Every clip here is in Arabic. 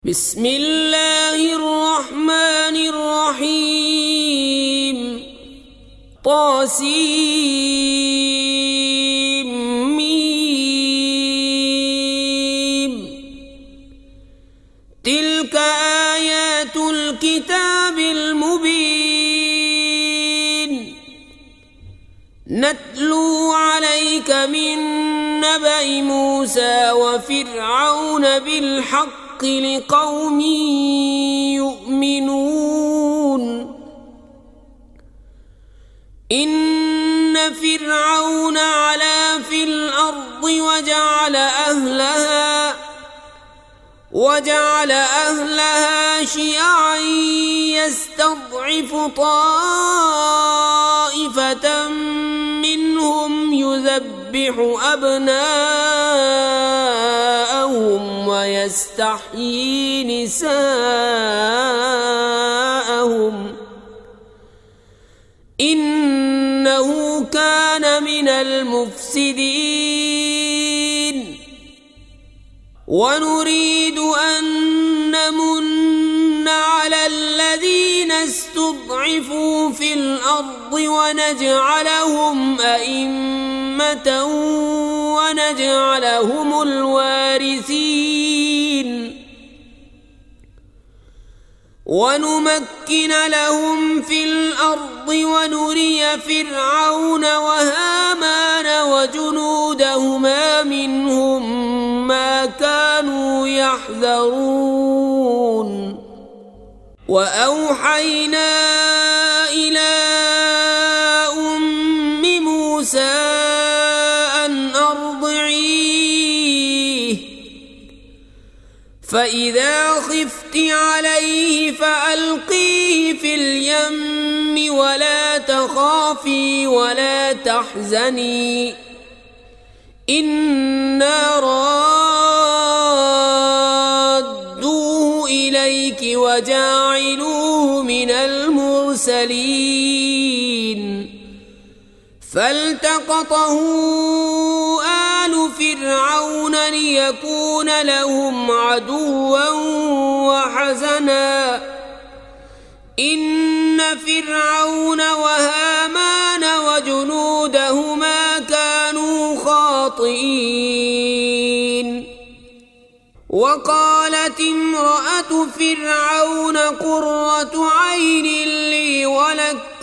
بسم الله الرحمن الرحيم طاسيم تلك آيات الكتاب المبين نتلو عليك من نبأ موسى وفرعون بالحق لقوم يؤمنون إن فرعون علا في الأرض وجعل أهلها شيعا يستضعف طائفة منهم يذبح أبناءهم ويستحيي نساءهم إنه كان من المفسدين ونريد أن نمن على الذين استضعفوا في الأرض ونجعلهم أئمة ونجعلهم الوارثين ونمكن لهم في الأرض ونري فرعون وهامان وجنودهما منهم ما كانوا يحذرون وأوحينا إلى أم موسى أن أرضعيه فإذا خفت عليه فألقيه في اليم ولا تخافي ولا تحزني إنا رادوه إليك وجاعلوه من المرسلين فالتقطه آل فرعون ليكون لهم عدوا وحزنا إن فرعون وهامان وجنودهما كانوا خاطئين وقالت امرأة فرعون قرة عين لي ولك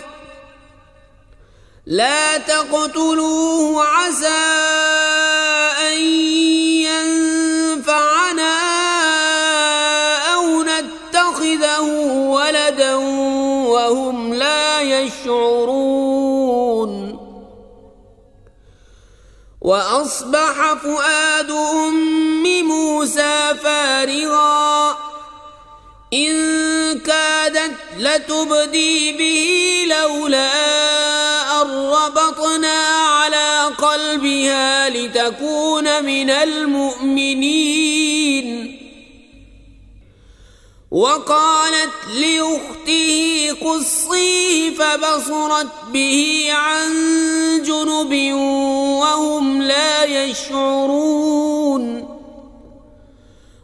لا تقتلوه عسى أن ينفعنا أو نتخذه ولدا وهم لا يشعرون وأصبح فؤاد أم موسى فارغا إن كادت لتبدي به لولا أن ربطنا على قلبها لتكون من المؤمنين وقالت لأخته قصيه فبصرت به عن جنب وهم لا يشعرون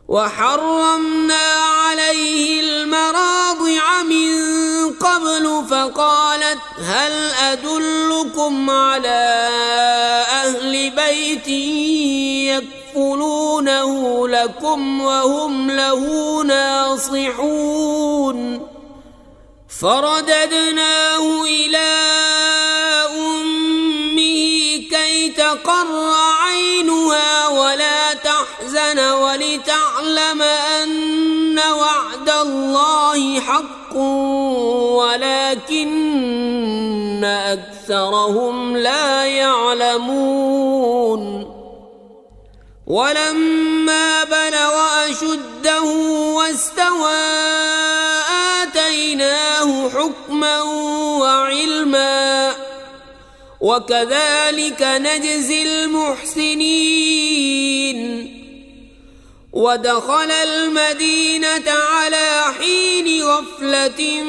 وحرمنا عليه المراضع من قبل فقالت هل أدلكم على أهل بيت يكفلونه لكم وهم له ناصحون فرددناه إلى أمه كي تقر عينها ولا تحزن ولتعلم أن وعد الله حق ولكن أكثرهم لا يعلمون ولما بلغ أشده واستوى آتيناه حكما وعلما وكذلك نجزي المحسنين ودخل المدينة على حين غفلة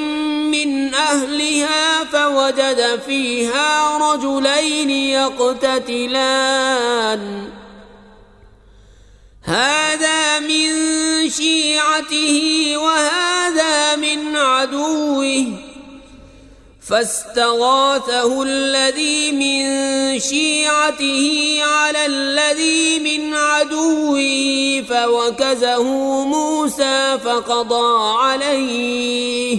من أهلها فوجد فيها رجلين يقتتلان هذا من شيعته شيعته وهذا من عدوه، فاستغاثه الذي من شيعته على الذي من عدوه فوكزه موسى فقضى عليه.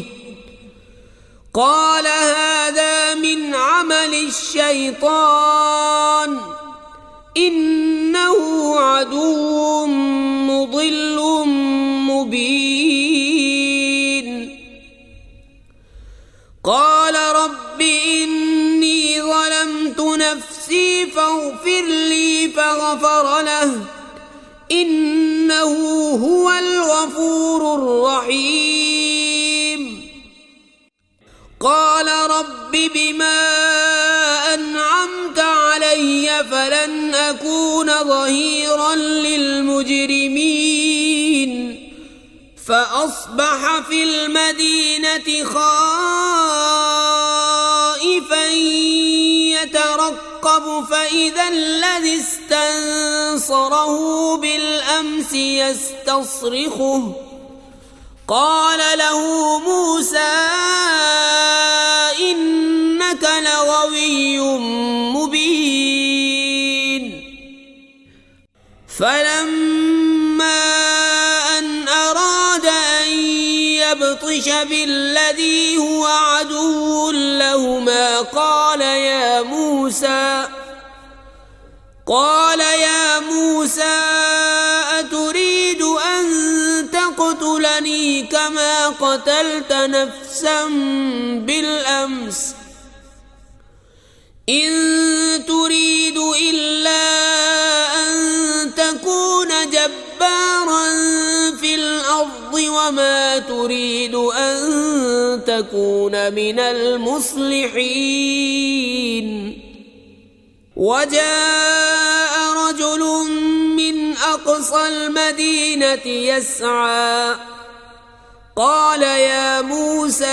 قال هذا من عمل الشيطان إنه عدو مضل مبين. قال رب إني ظلمت نفسي فاغفر لي فغفر له إنه هو الغفور الرحيم. قال رب بما أنعمت علي فلن أكون ظهيرا للمجرمين. فأصبح في المدينة خائفا يترقب فإذا الذي استنصره بالأمس يستصرخه. قال له موسى إنك لغوي مبين. فلما أن أراد أن يبطش بالذي هو عدو لهما قال يا موسى أتريد أن تقتلني كما قتلت نفسا بالأمس إن تريد إلا أن تكون جبارا في الأرض وما تريد أن تكون من المصلحين. وجاء رجل من أقصى المدينة يسعى قال يا موسى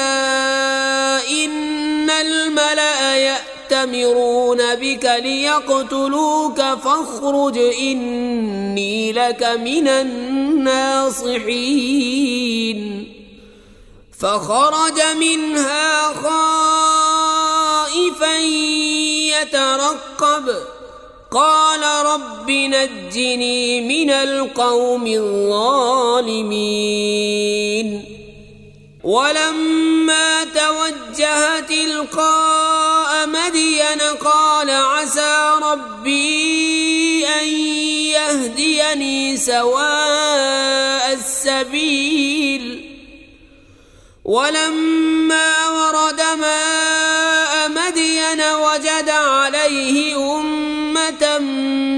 إن الملأ يأتمرون بك ليقتلوك فاخرج إني لك من الناصحين. فخرج منها خائفا يترقب قال رب نجني من القوم الظالمين. ولما توجه تلقاء مدين قال عسى ربي أن يهديني سواء السبيل. ولما ورد ماء مدين وجد عليه أمة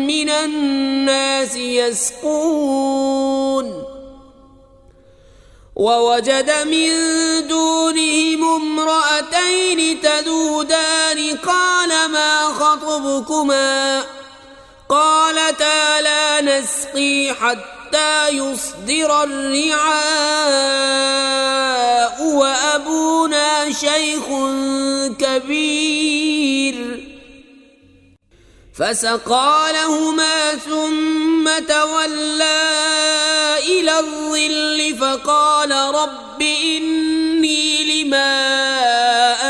من الناس يسقون ووجد من دونهم امرأتين تذودان قال ما خطبكما قالتا لا نسقي حتى يصدر الرعاء وأبونا شيخ كبير. فسقى لهما ثم تولى إلى الظل فقال رب إني لما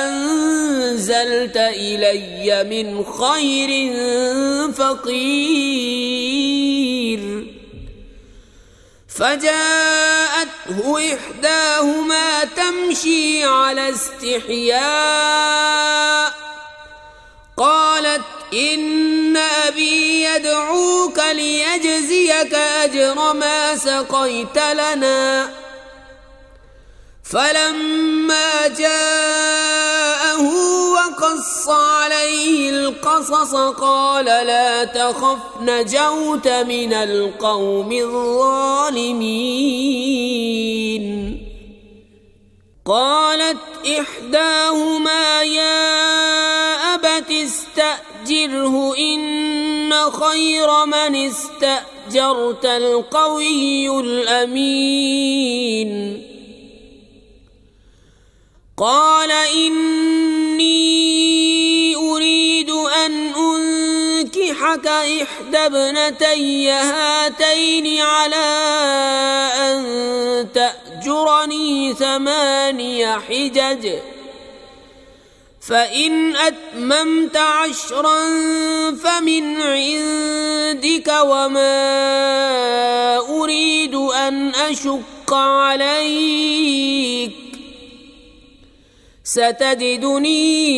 أنزلت إلي من خير فقير. فجاءته إحداهما تمشي على استحياء قالت إن أبي يدعوك ليجزيك أجر ما سقيت لنا. فلما جاءه وقص عليه القصص قال لا تخف نجوت من القوم الظالمين. قالت إحداهما يا أبت استأجره إن خير من استأجرت القوي الأمين. قال إني أريد أن أنكحك إحدى ابنتي هاتين على أن ب8 حجج فإن أتممت 10 فمن عندك وما أريد أن أشق عليك ستجدني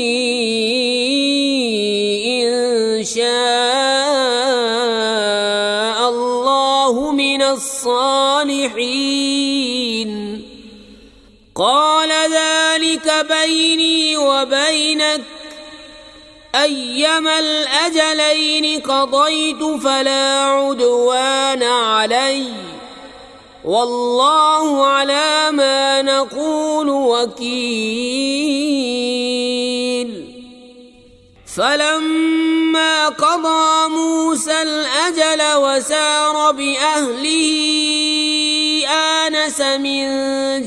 إن شاء الله من الصالحين قال ذلك بيني وبينك أيما الأجلين قضيت فلا عدوان علي والله على ما نقول وكيل فلما قضى موسى الأجل وسار بأهله آنس من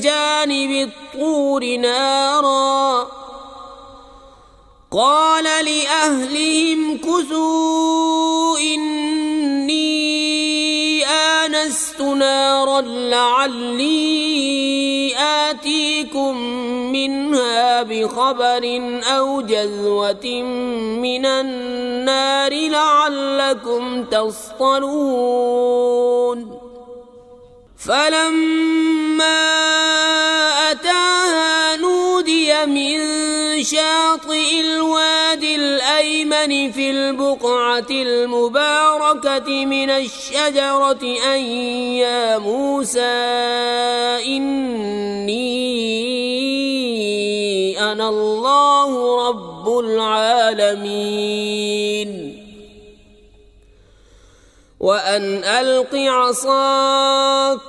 جانب الطور نارا قال لأهلهم كثوا إني آنست نارا لعلي آتيكم منها بخبر أو جذوة من النار لعلكم تصطلون فلما أتاها نودي من شاطئ الوادي الأيمن في البقعة المباركة من الشجرة أن يا موسى إني أنا الله رب العالمين وأن ألق عصاك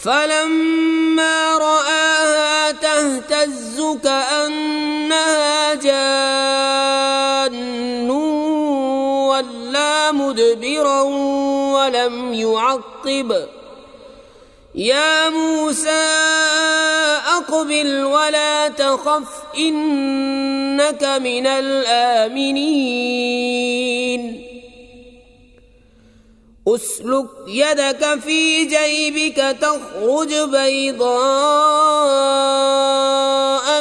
فلما رآها تهتز كأنها جان ولا مدبرا ولم يعقب يا موسى أقبل ولا تخف إنك من الآمنين أسلك يدك في جيبك تخرج بيضاء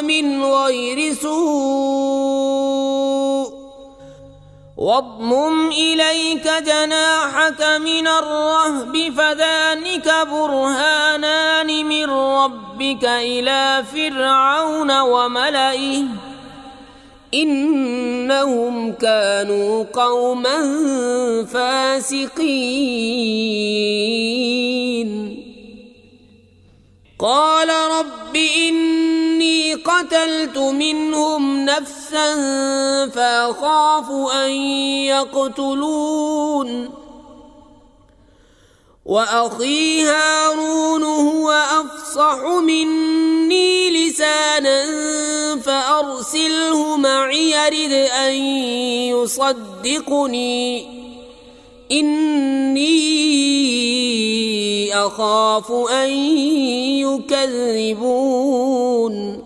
من غير سوء واضمم إليك جناحك من الرهب فذلك برهانان من ربك إلى فرعون وملئه إنهم كانوا قوما فاسقين قال رب إني قتلت منهم نفسا فأخاف أن يقتلون وأخي هارون هو أفصح مني لسانا فأرسله معي يرد أن يصدقني إني أخاف أن يكذبون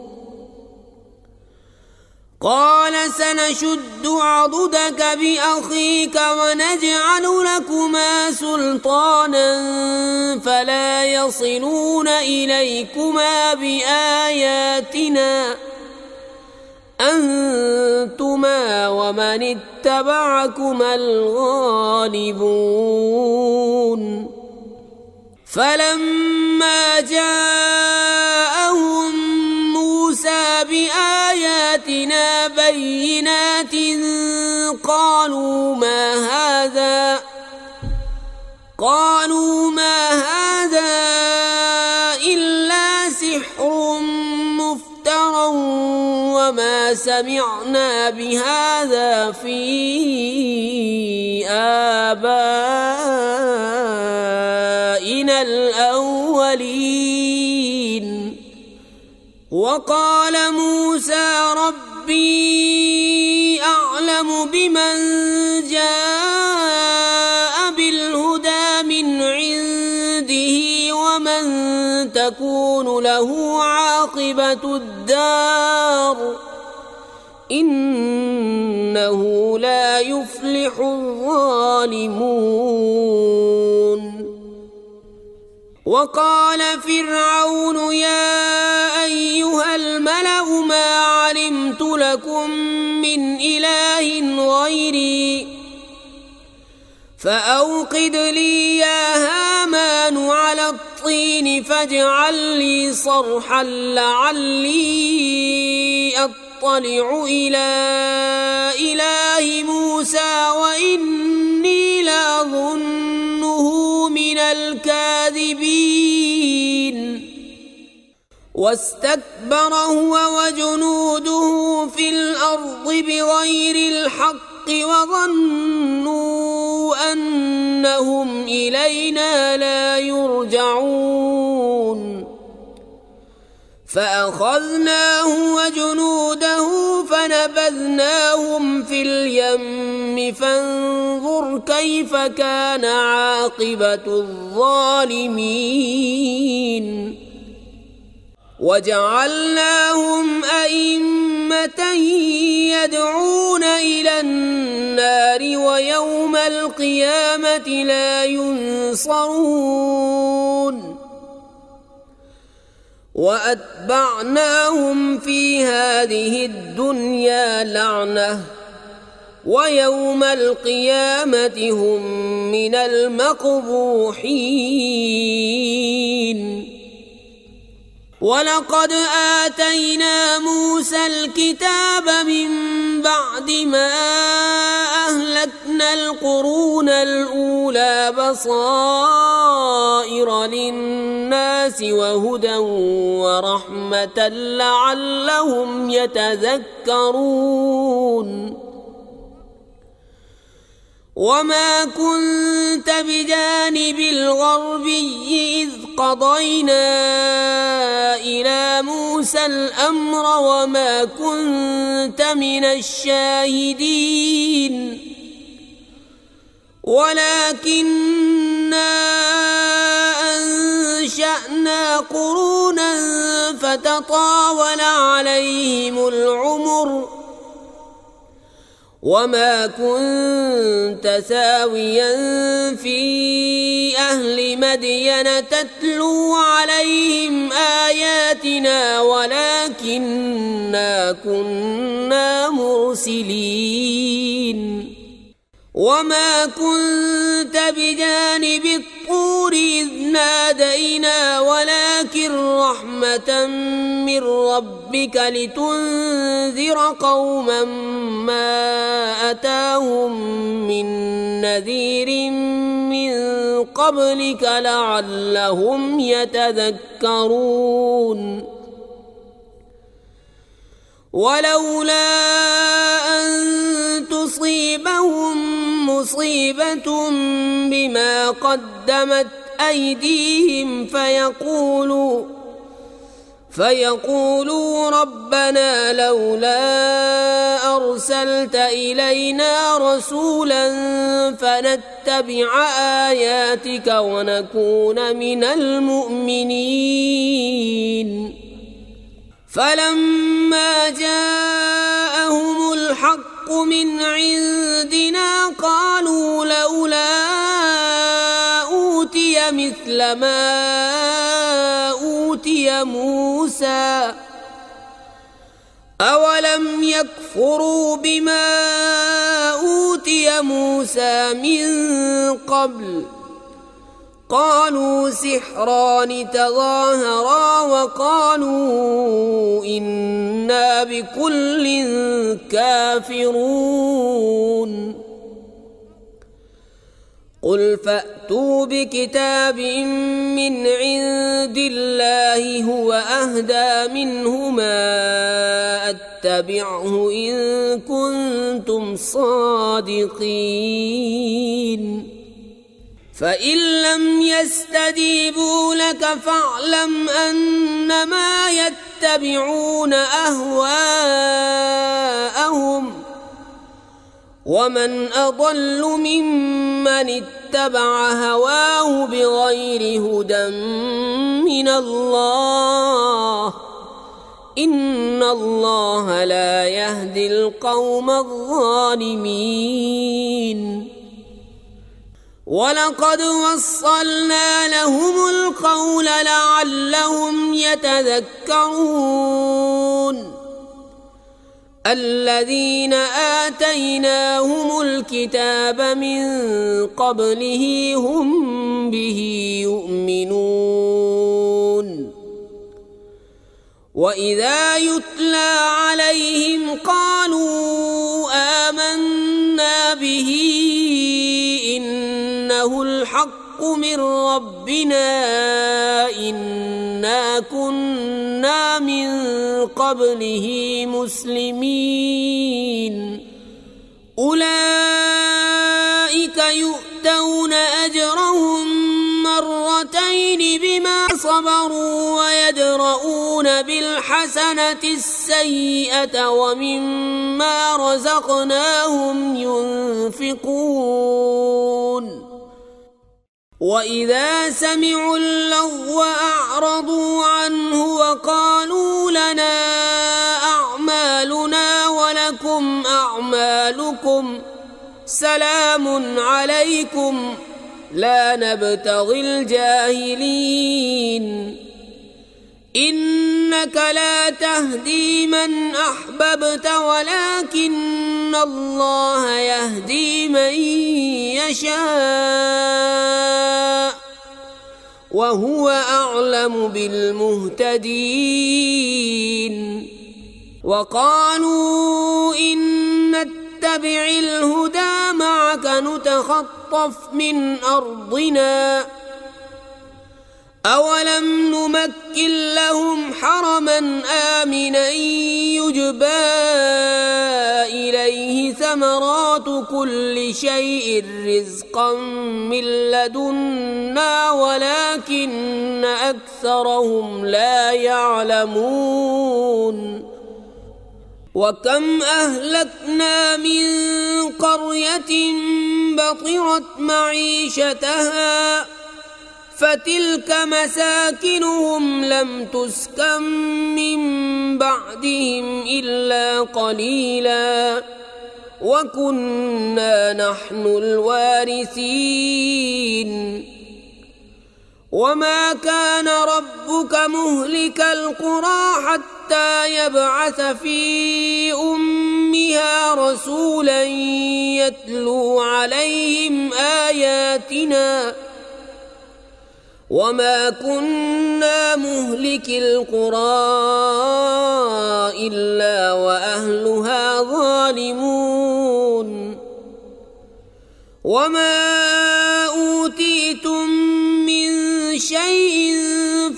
قال سنشد عضدك بأخيك ونجعل لكما سلطانا فلا يصلون إليكما بآياتنا أنتما ومن اتبعكما الغالبون فلما جاءهم موسى بآياتنا بينات قالوا ما هذا إلا سحر مفترى وما سمعنا بهذا في آبائنا الأولين وقال موسى ربي أعلم بمن جاء بالهدى من عنده ومن تكون له عاقبة الدار إنه لا يفلح الظالمون وقال فرعون يا أيها الملأ ما علمت لكم من إله غيري فأوقد لي يا هامان على الطين فاجعل لي صرحا لعلي أطلع إلى إله موسى وإني لأظنه من الكاذبين واستكبر هو وجنوده في الأرض بغير الحق وظنوا أنهم إلينا لا يرجعون فأخذناه وجنوده فنبذناهم في اليم فانظر كيف كان عاقبة الظالمين وجعلناهم أئمة يدعون إلى النار ويوم القيامة لا ينصرون وأتبعناهم في هذه الدنيا لعنة ويوم القيامة هم من المقبوحين ولقد آتينا موسى الكتاب من بعد ما أهلكنا القرون الأولى بصائر للناس وهدى ورحمة لعلهم يتذكرون وما كنت بجانب الغربي إذ قضينا إلى موسى الأمر وما كنت من الشاهدين ولكننا أنشأنا قرونا فتطاول عليهم العمر وما كنت ساويا في أهل مدين تتلو عليهم آياتنا ولكننا كنا مرسلين وما كنت بجانب الطور إذ نادينا ولكن رحمة من ربك لتنذر قوما ما أتاهم من نذير من قبلك لعلهم يتذكرون ولولا أن تصيبهم مصيبة بما قدمت أيديهم فيقولوا ربنا لولا أرسلت إلينا رسولا فنتبع آياتك ونكون من المؤمنين فلما جاءهم الحق من عندنا قالوا لولا أوتي مثل ما أوتي موسى أولم يكفروا بما أوتي موسى من قبل قالوا سحران تظاهرا وقالوا إنا بكل كافرون قل فأتوا بكتاب من عند الله هو أهدى منهما أتبعه إن كنتم صادقين فإن لم يستجيبوا لك فاعلم أنما يتبعون أهواءهم ومن أضل ممن اتبع هواه بغير هدى من الله إن الله لا يهدي القوم الظالمين ولقد وصلنا لهم القول لعلهم يتذكرون الذين آتيناهم الكتاب من قبله هم به يؤمنون وإذا يتلى عليهم قالوا آمنا به إنه الحق من ربنا إنا كنا من قبله مسلمين أولئك يؤتون أجرهم مرتين بما صبروا ويدرؤون بالحسنة السيئة ومما رزقناهم ينفقون وإذا سمعوا اللغو أعرضوا عنه وقالوا لنا أعمالنا ولكم أعمالكم سلام عليكم لا نبتغي الجاهلين إنك لا تهدي من أحببت ولكن الله يهدي من يشاء وهو أعلم بالمهتدين وقالوا إن نتبع الهدى معك نتخطف من أرضنا أولم نمكن لهم حرما آمنا يجبى إليه ثمرات كل شيء رزقا من لدنا ولكن أكثرهم لا يعلمون وكم أهلكنا من قرية بطرت معيشتها فتلك مساكنهم لم تسكن من بعدهم إلا قليلا وكنا نحن الوارثين وما كان ربك مهلك القرى حتى يبعث في أمها رسولا يتلو عليهم آياتنا وما كنا مهلك القرى إلا وأهلها ظالمون وما أوتيتم من شيء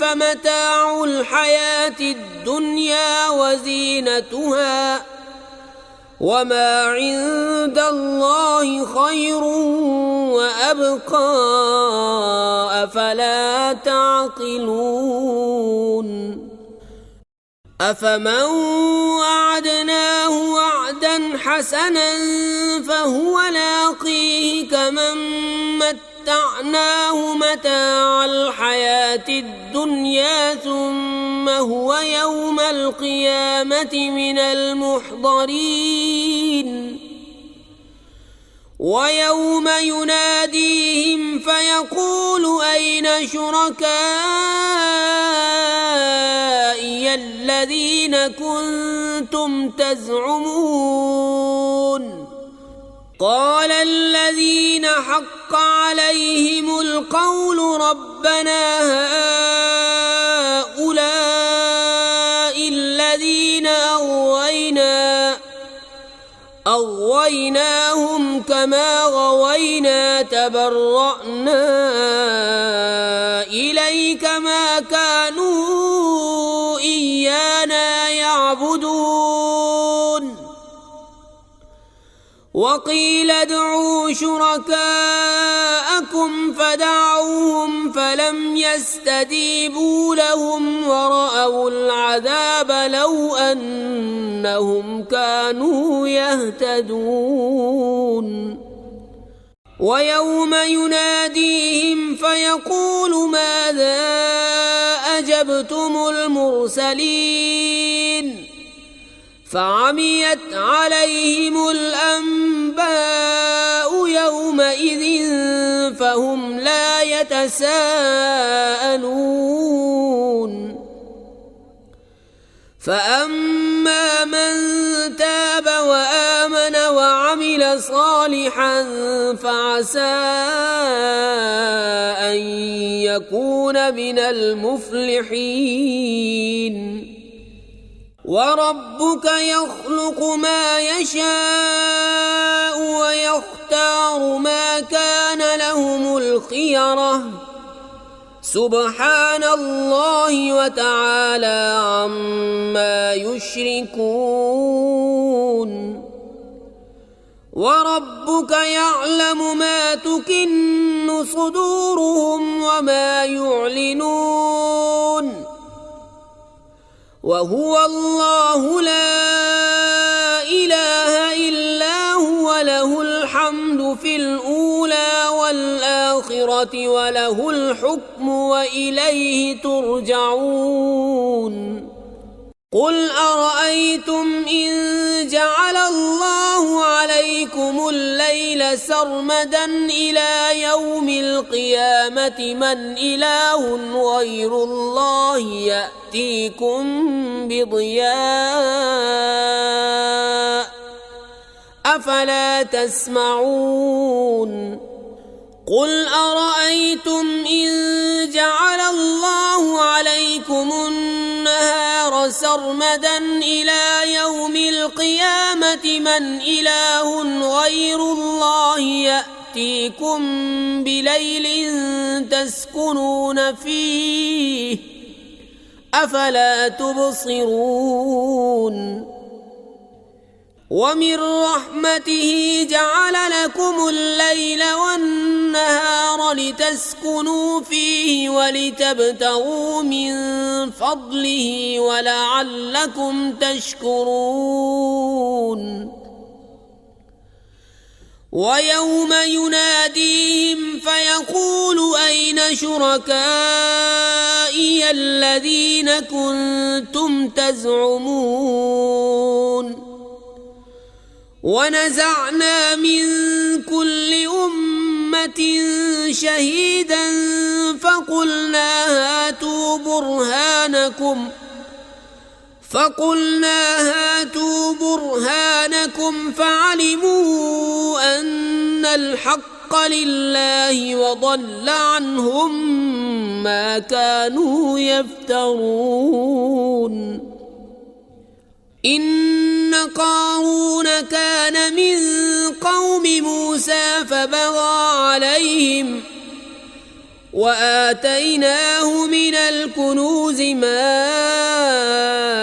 فمتاع الحياة الدنيا وزينتها وما عند الله خير وأبقى أفلا تعقلون أفمن وعدناه وعدا حسنا فهو لاقيه كمن متعناه متاع الحياة الدنيا ثم هو يوم القيامة من المحضرين ويوم يناديهم فيقول أين شركائي الذين كنتم تزعمون قال الذين حق عليهم القول ربنا هؤلاء الذين أغويناهم كما غوينا تبرأنا إليك ما كانوا إيانا يعبدون وقيل ادعوا شركاءكم فدعوهم فلم يستجيبوا لهم ورأوا العذاب لو أنهم كانوا يهتدون ويوم يناديهم فيقول ماذا أجبتم المرسلين فعميت عليهم الأنباء يومئذ وهم لا يتساءلون فأما من تاب وآمن وعمل صالحا فعسى أن يكون من المفلحين وربك يخلق ما يشاء ويختار ما كان لهم الخيرة سبحان الله وتعالى عما يشركون وربك يعلم ما تكن صدورهم وما يعلنون وهو الله لا إله إلا هو له الحمد في الأولى والآخرة وله الحكم وإليه ترجعون قل أرأيتم إن جعل الله عليكم الليل سرمدا إلى يوم القيامة من إله غير الله يأتيكم بضياء أفلا تسمعون قل أرأيتم إن جعل الله عليكم النهار سرمدا إلى يوم القيامة من إله غير الله يأتيكم بليل تسكنون فيه أفلا تبصرون ومن رحمته جعل لكم الليل والنهار لتسكنوا فيه ولتبتغوا من فضله ولعلكم تشكرون ويوم يناديهم فيقول أين شركائي الذين كنتم تزعمون ونزعنا من كل أمة شهيدا فقلنا هاتوا برهانكم فعلموا أن الحق لله وضل عنهم ما كانوا يفترون إن قارون كان من قوم موسى فبغى عليهم وآتيناه من الكنوز ما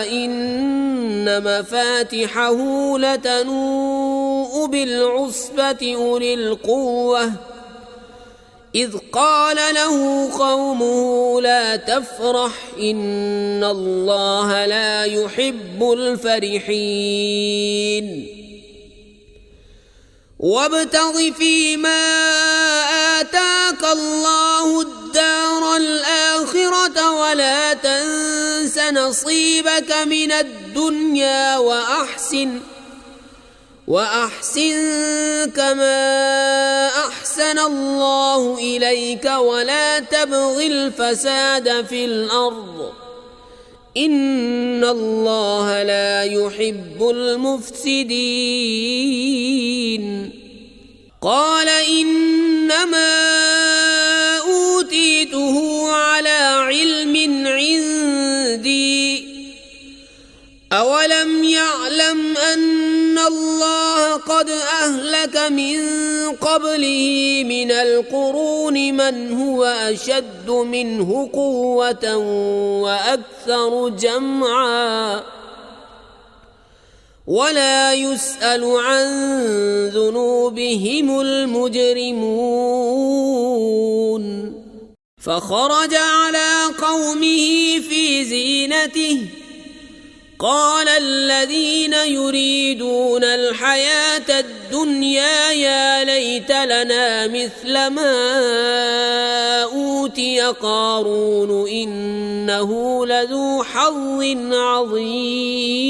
إن مفاتحه لتنوء بالعصبة أولي القوة إذ قال له قومه لا تفرح إن الله لا يحب الفرحين وابتغ فيما آتاك الله الدار الآخرة ولا تنس نصيبك من الدنيا وأحسن كما أحسن الله إليك ولا تبغ الفساد في الأرض إن الله لا يحب المفسدين قال إنما أوتيته على علم عندي أولم يعلم أن الله قد أهلك من قبله من القرون من هو أشد منه قوة وأكثر جمعا ولا يسأل عن ذنوبهم المجرمون فخرج على قومه في زينته قال الذين يريدون الحياة الدنيا يا ليت لنا مثل ما أوتي قارون إنه لذو حظ عظيم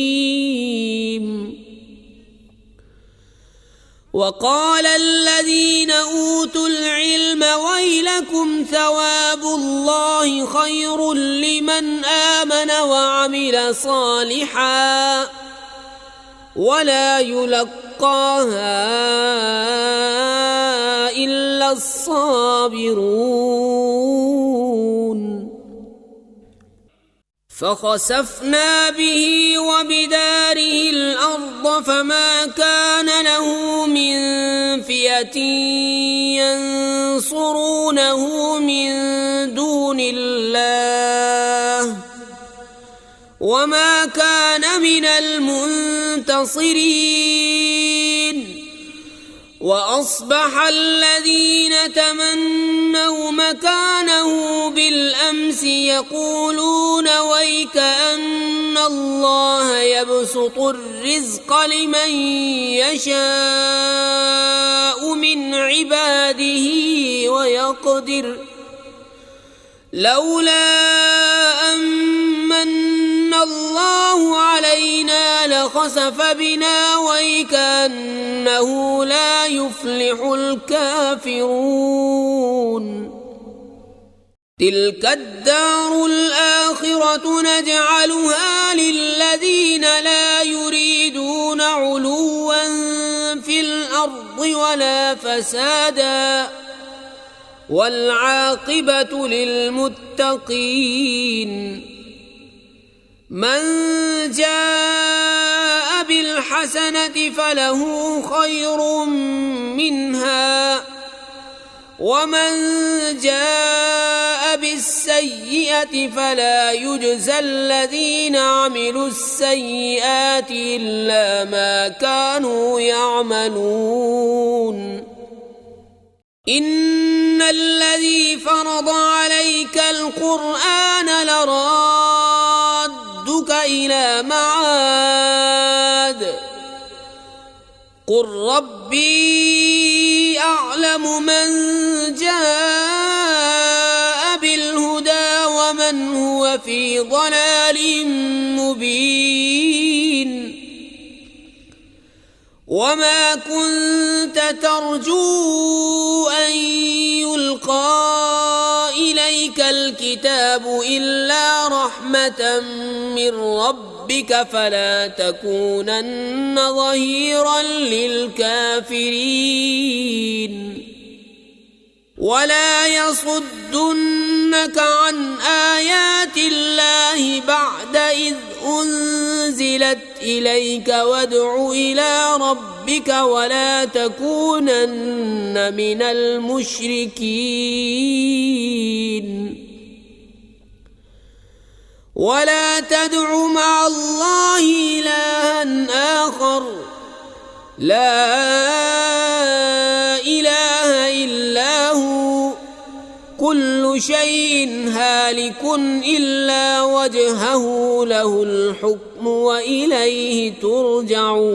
وقال الذين أوتوا العلم ويلكم ثواب الله خير لمن آمن وعمل صالحا ولا يلقاها إلا الصابرون فخسفنا به وبداره الأرض فما كان له من فئة ينصرونه من دون الله وما كان من المنتصرين وأصبح الذين تمنوا مكانه بالأمس يقولون ويك أن الله يبسط الرزق لمن يشاء من عباده ويقدر لولا أمن الله علينا لخسف بنا ويكأنه لا يفلح الكافرون تلك الدار الآخرة نجعلها للذين لا يريدون علوا في الأرض ولا فسادا والعاقبة للمتقين من جاء بالحسنة فله خير منها ومن جاء بالسيئة فلا يجزى الذين عملوا السيئات إلا ما كانوا يعملون إن الذي فرض عليك القرآن لرادك إلى معاد قل ربي أعلم من جاء بالهدى ومن هو في ضلال مبين وما كنت ترجو أن يلقى إليك الكتاب إلا رحمة من ربك فلا تكونن ظهيرا للكافرين ولا يصدنك عن آيات الله بعد إذ أنزلت إليك وادع إلى ربك ولا تكونن من المشركين ولا تدع مع الله إلها آخر لا إله إلا هو كل شيء هالك إلا وجهه له الحكم وإليه ترجعون